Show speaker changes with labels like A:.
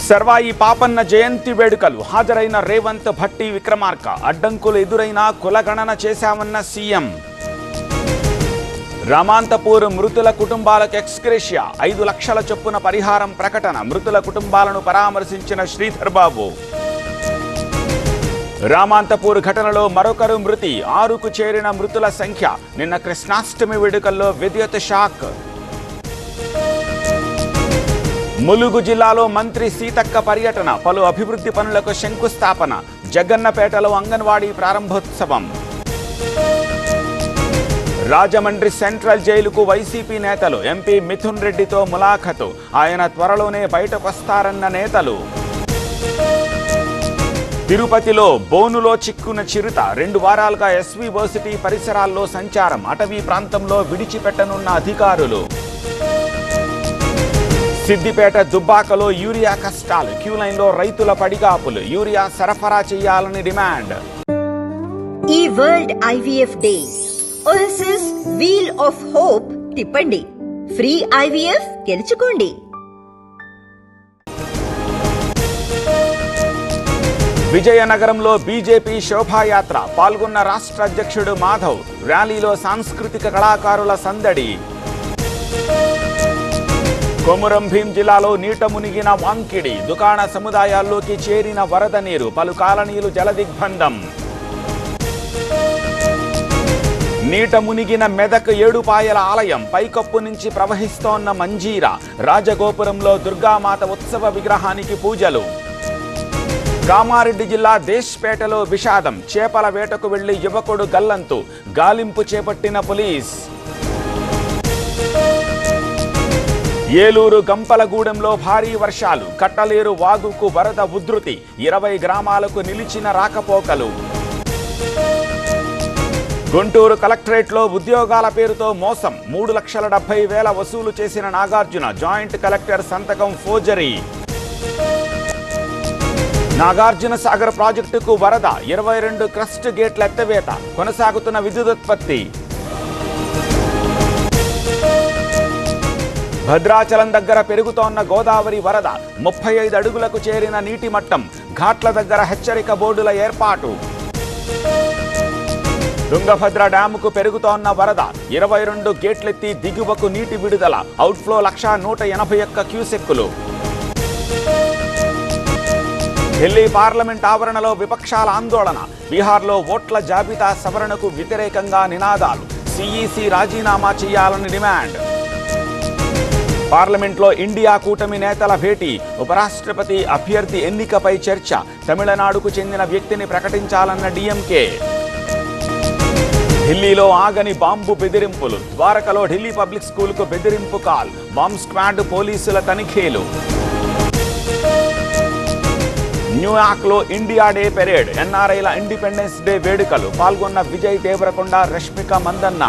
A: సర్వాయి పాపన్న జయంతి వేడుకలు హాజరైన రేవంత్ భట్టి విక్రమార్క అడ్డంకులు ఎదురైనా కులగణన చేశామన్న సీఎం. రామాంతపూర్ మృతుల కుటుంబాలకు ఎక్స్గ్రేషియా 5 లక్షల చొప్పున పరిహారం ప్రకటన. మృతుల కుటుంబాలను పరామర్శించిన శ్రీధర్ బాబు. రామాంతపూర్ ఘటనలో మరొకరు మృతి. 6కు చేరిన మృతుల సంఖ్య. నిన్న కృష్ణాష్టమి వేడుకల్లో విద్యుత్ షాక్. ములుగు జిల్లాలో మంత్రి సీతక్క పర్యటన. పలు అభివృద్ధి పనులకు శంకుస్థాపన. జగన్నపేటలో అంగన్వాడీ ప్రారంభోత్సవం. రాజమండ్రి సెంట్రల్ జైలుకు వైసీపీ నేతలు. ఎంపీ మిథున్ రెడ్డితో ములాఖతు. ఆయన త్వరలోనే బయటకొస్తారన్న నేతలు. తిరుపతిలో బోనులో చిక్కున చిరుత. 2 వారాలుగా ఎస్వి వర్సిటీ పరిసరాల్లో సంచారం. అటవీ ప్రాంతంలో విడిచిపెట్టనున్న అధికారులు. సిద్దిపేట దుబ్బాకలో యూరియా కష్టాలు. క్యూలైన్లో రైతుల పడిగాపులు. యూరియా సరఫరా చేయాలని డిమాండ్.
B: ఈ world IVF day OSS wheel of hope తిప్పండి. ఫ్రీ ఐవీఎఫ్ గెలుచుకోండి.
A: విజయనగరంలో బీజేపీ శోభాయాత్ర. పాల్గొన్న రాష్ట్ర అధ్యక్షుడు మాధవ్. ర్యాలీలో సాంస్కృతిక కళాకారుల సందడి. కొమురం భీం జిల్లాలో నీట మునిగిన వాంకిడి. దుకాణ సముదాయాల్లోకి చేరిన వరద నీరు. పలు కాలనీలు జలదిగ్బంధం. నీట మునిగిన మెదక్ ఏడుపాయల ఆలయం. పైకప్పు నుంచి ప్రవహిస్తోన్న మంజీరా. రాజగోపురంలో దుర్గామాత ఉత్సవ విగ్రహానికి పూజలు. కామారెడ్డి జిల్లా దేశ్పేటలో విషాదం. చేపల వేటకు వెళ్లి యువకుడు గల్లంతు. గాలింపు చేపట్టిన పోలీస్. ఏలూరు గంపలగూడెంలో భారీ వర్షాలు. కట్టలేరు వాగుకు వరద ఉధృతి. 20 గ్రామాలకు నిలిచిన రాకపోకలు. గుంటూరు కలెక్టరేట్లో ఉద్యోగాల పేరుతో మోసం. 3,70,000 వసూలు చేసిన నాగార్జున. జాయింట్ కలెక్టర్ సంతకం ఫోర్జరీ. నాగార్జున సాగర్ ప్రాజెక్టుకు వరద. 22 క్రస్ట్ గేట్ల ఎత్తవేత. కొనసాగుతున్న విద్యుదుత్పత్తి. భద్రాచలం దగ్గర పెరుగుతోన్న గోదావరి వరద. 35 అడుగులకు చేరిన నీటి మట్టం. ఘాట్ల దగ్గర హెచ్చరిక బోర్డుల ఏర్పాటు. తుంగభద్ర డ్యాముకు పెరుగుతోన్న వరద. 22 గేట్లెత్తి దిగువకు నీటి విడుదల. అవుట్ఫ్లో 1,181 క్యూసెక్కులు. ఢిల్లీ పార్లమెంట్ ఆవరణలో విపక్షాల ఆందోళన. బీహార్లో ఓట్ల జాబితా సవరణకు వ్యతిరేకంగా నినాదాలు. సిఈసి రాజీనామా చేయాలని డిమాండ్. పార్లమెంట్లో ఇండియా కూటమి నేతల భేటీ. ఉపరాష్ట్రపతి అభ్యర్థి ఎన్నికపై చర్చ. తమిళనాడుకు చెందిన వ్యక్తిని ప్రకటించాలన్న డీఎంకే. ఢిల్లీలో ఆగని బాంబు బెదిరింపులు. ద్వారకలో ఢిల్లీ పబ్లిక్ స్కూల్కు బెదిరింపు కాల్. బాంబ్ స్క్వాడ్ పోలీసుల తనిఖీలు. న్యూయార్క్లో ఇండియా డే పెరేడ్. ఎన్ఆర్ఐల ఇండిపెండెన్స్ డే వేడుకలు. పాల్గొన్న విజయ్ దేవరకొండ, రష్మిక మందన్న.